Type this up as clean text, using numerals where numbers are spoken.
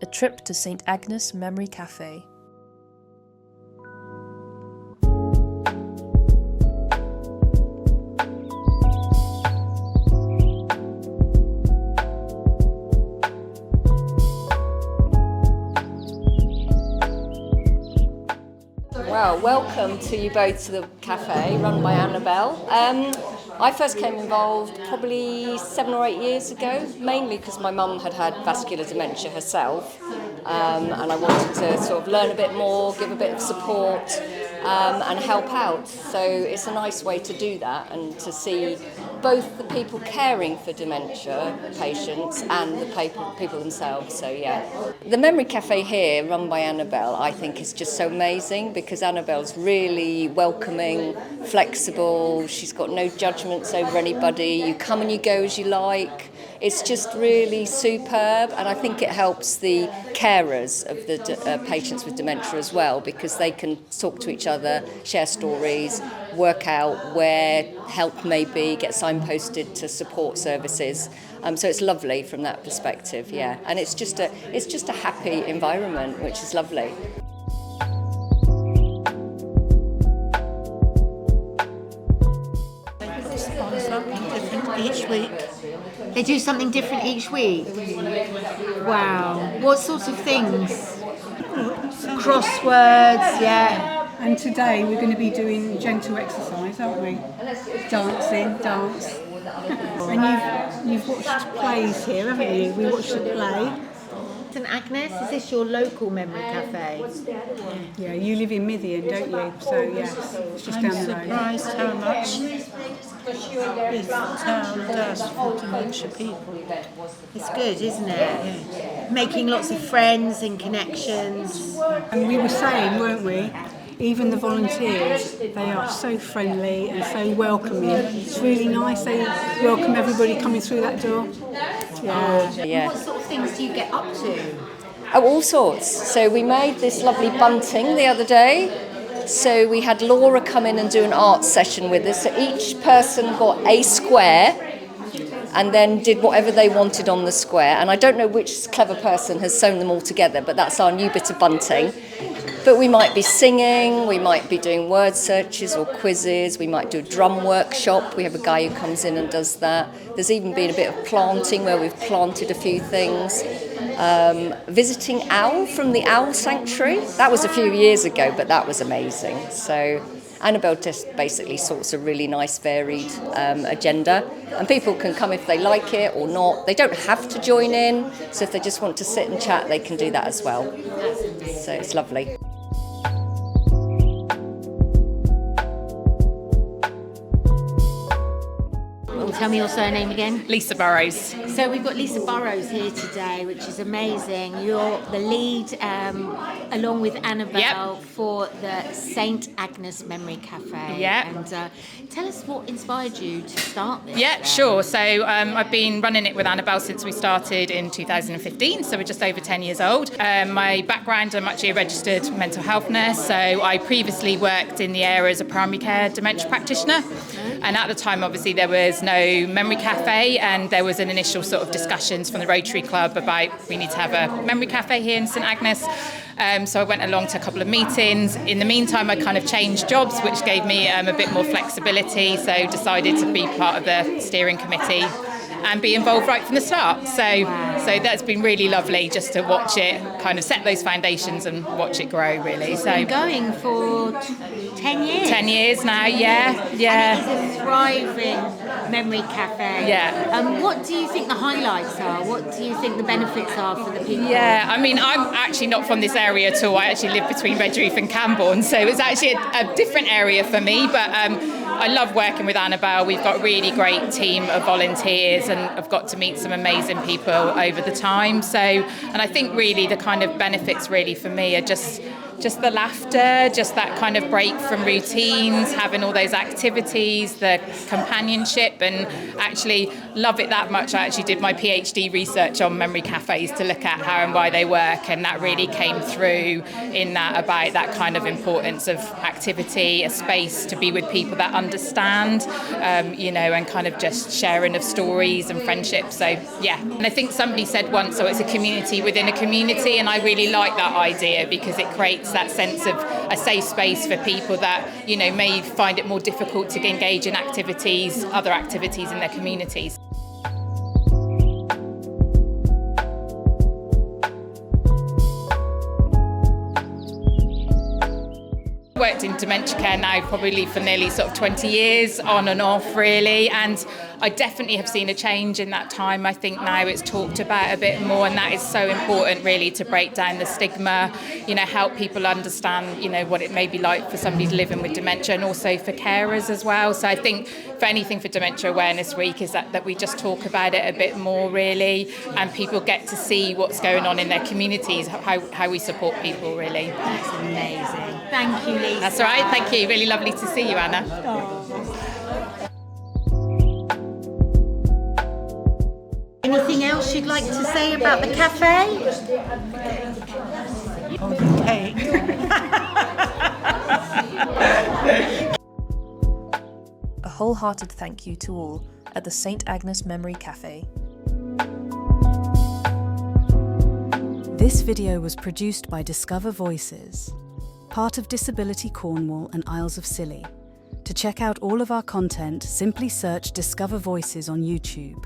A trip to St Agnes Memory Cafe. Well, welcome to you both to the cafe run by Annabel. I first came involved probably 7 or 8 years ago, mainly because my mum had vascular dementia herself, and I wanted to sort of learn a bit more, give a bit of support, and help out. So it's a nice way to do that and to see both the people caring for dementia patients and the people themselves. So yeah, the Memory Cafe here run by Annabel I think is just so amazing because Annabel's really welcoming, flexible, she's got no judgments over anybody, you come and you go as you like. It's just really superb, and I think it helps the carers of the patients with dementia as well because they can talk to each other, share stories, work out where help may be, get signposted to support services. So it's lovely from that perspective, yeah. And it's just a happy environment, which is lovely. Each week. They do something different each week? Wow. What sorts of things? Crosswords, yeah. And today we're going to be doing gentle exercise, aren't we? Dance. And you've watched plays here, haven't you? We watched a play. St Agnes, is this your local memory cafe? Yeah, you live in Mythian, don't you? So yes, it's just down the road. I'm surprised how much this town does for dementia people. It's good, isn't it? Yeah. Making lots of friends and connections. And we were saying, weren't we? Even the volunteers, they are so friendly and so welcoming. It's really nice. They welcome everybody coming through that door. Yeah. What sort of things do you get up to? Oh, all sorts. So we made this lovely bunting the other day. So we had Laura come in and do an art session with us. So each person got a square and then did whatever they wanted on the square. And I don't know which clever person has sewn them all together, but that's our new bit of bunting. But we might be singing, we might be doing word searches or quizzes, we might do a drum workshop. We have a guy who comes in and does that. There's even been a bit of planting where we've planted a few things. Visiting Owl from the Owl Sanctuary. That was a few years ago, but that was amazing. So Annabel just basically sorts a really nice varied agenda, and people can come if they like it or not. They don't have to join in, so if they just want to sit and chat, they can do that as well. So it's lovely. Tell me your surname again. Lisa Burrows. So we've got Lisa Burrows here today, which is amazing. You're the lead, along with Annabel, for the St Agnes Memory Cafe. Yeah. And tell us what inspired you to start this. Yeah, sure. So I've been running it with Annabel since we started in 2015, so we're just over 10 years old. My background, I'm actually a registered mental health nurse, so I previously worked in the area as a primary care dementia practitioner. And at the time, obviously, there was no memory cafe, and there was an initial sort of discussions from the Rotary Club about we need to have a memory cafe here in St Agnes. So I went along to a couple of meetings. In the meantime, I kind of changed jobs, which gave me a bit more flexibility. So decided to be part of the steering committee and be involved right from the start. So that's been really lovely just to watch it kind of set those foundations and watch it grow, really. It's been going for 10 years. 10 years now, yeah. And it is a thriving memory cafe. Yeah. What do you think the highlights are? What do you think the benefits are for the people? Yeah, I mean, I'm actually not from this area at all. I actually live between Redruth and Camborne, so it's actually a different area for me, but I love working with Annabel. We've got a really great team of volunteers and I've got to meet some amazing people over the time. So, and I think really the kind of benefits really for me are just just the laughter, just that kind of break from routines, having all those activities, the companionship, and actually love it that much. I actually did my PhD research on memory cafes to look at how and why they work, and that really came through in that, about that kind of importance of activity, a space to be with people that understand, and kind of just sharing of stories and friendships. So yeah, and I think somebody said once, so it's a community within a community, and I really like that idea because it creates that sense of a safe space for people that may find it more difficult to engage in other activities in their communities. Worked in dementia care now probably for nearly sort of 20 years, on and off really, and I definitely have seen a change in that time. I think now it's talked about a bit more, and that is so important really, to break down the stigma, help people understand, what it may be like for somebody living with dementia, and also for carers as well. So I think for anything for Dementia Awareness Week is that we just talk about it a bit more really, and people get to see what's going on in their communities, how we support people really. That's amazing. Thank you, Lisa. That's all right, thank you. Really lovely to see you, Anna. Anything else you'd like to say about the cafe? Oh, the cake. A wholehearted thank you to all at the St Agnes Memory Cafe. This video was produced by Discover Voices, part of Disability Cornwall and Isles of Scilly. To check out all of our content, simply search Discover Voices on YouTube.